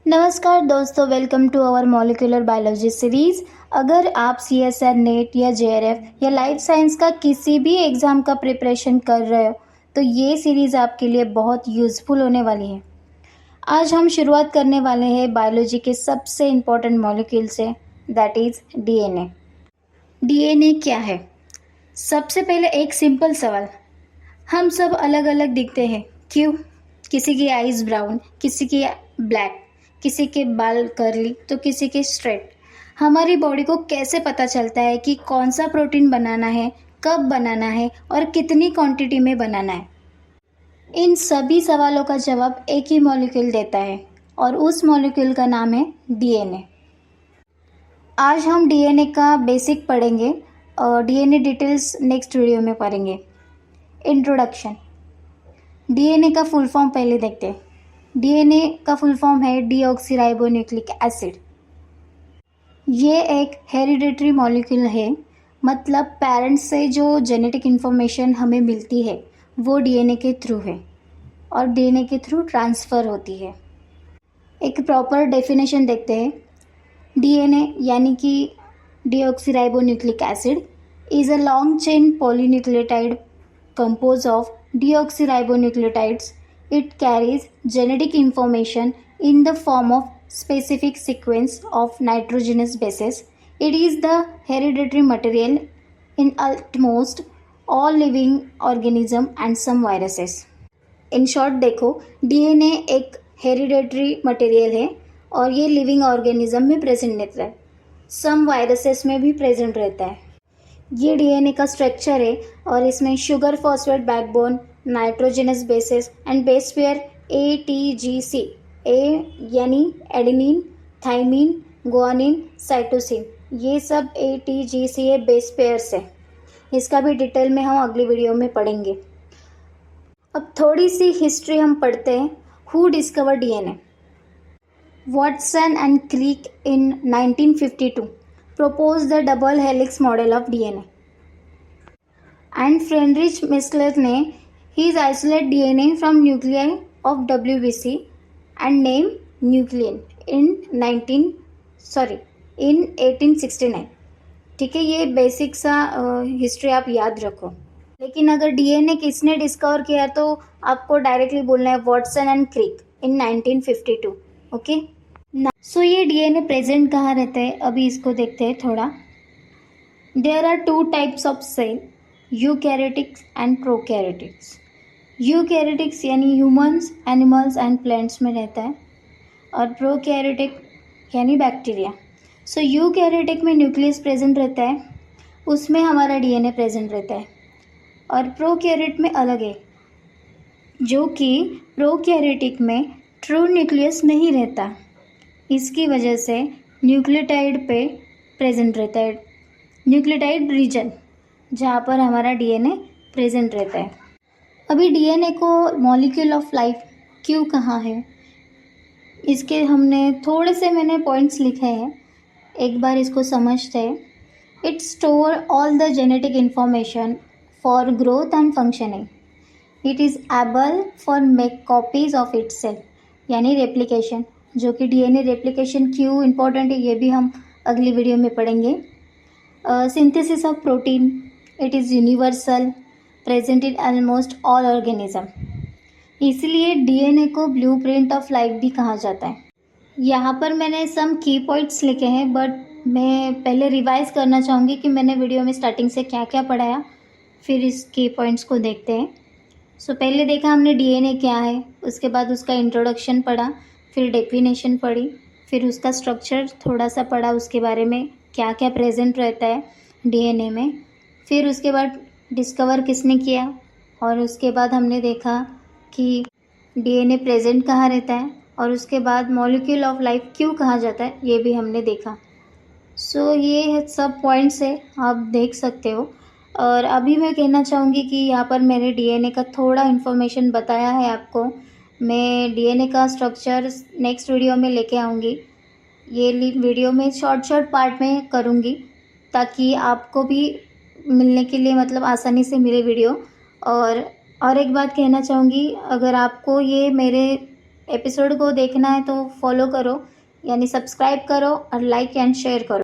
नमस्कार दोस्तों, welcome to our molecular biology series. अगर आप सीएसआर नेट या जेआरएफ या लाइफ साइंस का किसी भी एग्ज़ाम का प्रिपरेशन कर रहे हो तो ये सीरीज़ आपके लिए बहुत यूज़फुल होने वाली है। आज हम शुरुआत करने वाले हैं बायोलॉजी के सबसे इम्पॉर्टेंट मॉलिक्यूल से, दैट इज़ डीएनए। डीएनए क्या है? सबसे पहले एक सिंपल सवाल, हम सब अलग अलग दिखते हैं, क्यों? किसी की आइज़ ब्राउन, किसी की ब्लैक, किसी के बाल कर्ली तो किसी के स्ट्रेट। हमारी बॉडी को कैसे पता चलता है कि कौन सा प्रोटीन बनाना है, कब बनाना है और कितनी क्वांटिटी में बनाना है? इन सभी सवालों का जवाब एक ही मॉलिक्यूल देता है और उस मॉलिक्यूल का नाम है डीएनए। आज हम डीएनए का बेसिक पढ़ेंगे और डीएनए डिटेल्स नेक्स्ट वीडियो में पढ़ेंगे। इंट्रोडक्शन। डीएनए का फुल फॉर्म पहले देखते हैं। डीएनए का फुल फॉर्म है डीऑक्सीराइबोन्यूक्लिक एसिड। ये एक हेरिडेटरी मॉलिक्यूल है, मतलब पेरेंट्स से जो जेनेटिक इन्फॉर्मेशन हमें मिलती है वो डीएनए के थ्रू है और डीएनए के थ्रू ट्रांसफ़र होती है। एक प्रॉपर डेफिनेशन देखते हैं। डीएनए यानी कि deoxyribonucleic acid is a long chain polynucleotide composed of deoxyribonucleotides. It carries genetic information in the form of specific sequence of nitrogenous bases. It is the hereditary material in almost all living organism and some viruses. In short देखो, DNA एक hereditary material है और ये living organism में present रहता है, some viruses में भी प्रेजेंट रहता है। ये डीएनए का स्ट्रक्चर है और इसमें sugar phosphate backbone, nitrogenous bases and base pair ATGC, ए यानी एडेनिन, थाइमिन, गुआनिन, साइटोसिन, ये सब ATGC है बेस पेयर्स है। इसका भी डिटेल में हम अगली वीडियो में पढ़ेंगे। अब थोड़ी सी हिस्ट्री हम पढ़ते हैं। Who discover DNA? Watson and Crick in 1952 proposed the double helix model of DNA. And Friedrich Messler ने his isolate DNA from nuclei of WBC and named nuclein in 1869। ठीक है, ये बेसिक सा हिस्ट्री आप याद रखो। लेकिन अगर डीएनए किसने डिस्कवर किया तो आपको डायरेक्टली बोलना है Watson and Crick in 1952। Okay, so ये डीएनए प्रेजेंट कहाँ रहता है, अभी इसको देखते हैं थोड़ा। There are two types of cell, eukaryotics and prokaryotics. Eukaryotics यानी ह्यूमंस, एनिमल्स एंड प्लांट्स में रहता है और प्रोकैरियोटिक यानी बैक्टीरिया। सो यूकैरियोटिक में न्यूक्लियस प्रेजेंट रहता है, उसमें हमारा डीएनए प्रेजेंट रहता है। और प्रोकैरियोट में अलग है, जो कि प्रोकैरियोटिक में ट्रू न्यूक्लियस नहीं रहता, इसकी वजह से न्यूक्लियोटाइड पे प्रेजेंट रहता है, न्यूक्लियोटाइड रीजन जहाँ पर हमारा डीएनए प्रेजेंट रहता है। अभी डीएनए को मॉलिक्यूल ऑफ लाइफ क्यों कहा है, इसके हमने थोड़े से मैंने पॉइंट्स लिखे हैं, एक बार इसको समझते हैं। It store all the genetic information for growth and functioning. It is able for make copies of itself, यानी रेप्लिकेशन, जो कि डीएनए रेप्लिकेशन क्यों इम्पोर्टेंट है ये भी हम अगली वीडियो में पढ़ेंगे। Synthesis of protein, it is universal, present in almost all organism, इसलिए डीएनए को ब्लूप्रिंट ऑफ लाइफ भी कहा जाता है। यहाँ पर मैंने सम की पॉइंट्स लिखे हैं, बट मैं पहले रिवाइज करना चाहूँगी कि मैंने वीडियो में स्टार्टिंग से क्या क्या पढ़ाया, फिर इस की पॉइंट्स को देखते हैं। सो पहले देखा हमने डीएनए क्या है, उसके बाद उसका इंट्रोडक्शन पढ़ा, फिर डेफिनेशन पढ़ी, फिर उसका स्ट्रक्चर थोड़ा सा पढ़ा, उसके बारे में क्या क्या प्रेजेंट रहता है डीएनए में, फिर उसके बाद डिस्कवर किसने किया, और उसके बाद हमने देखा कि डीएनए प्रेजेंट कहाँ रहता है, और उसके बाद मॉलिक्यूल ऑफ लाइफ क्यों कहा जाता है ये भी हमने देखा। सो ये सब पॉइंट्स है, आप देख सकते हो। और अभी मैं कहना चाहूँगी कि यहाँ पर मैंने डीएनए का थोड़ा इन्फॉर्मेशन बताया है आपको। मैं डीएनए का स्ट्रक्चर नेक्स्ट वीडियो में लेके आऊँगी, ये वीडियो में शॉर्ट पार्ट में करूँगी ताकि आपको भी मिलने के लिए मतलब आसानी से मिले वीडियो। और एक बात कहना चाहूँगी, अगर आपको ये मेरे एपिसोड को देखना है तो फॉलो करो, यानी सब्सक्राइब करो और लाइक एंड शेयर करो।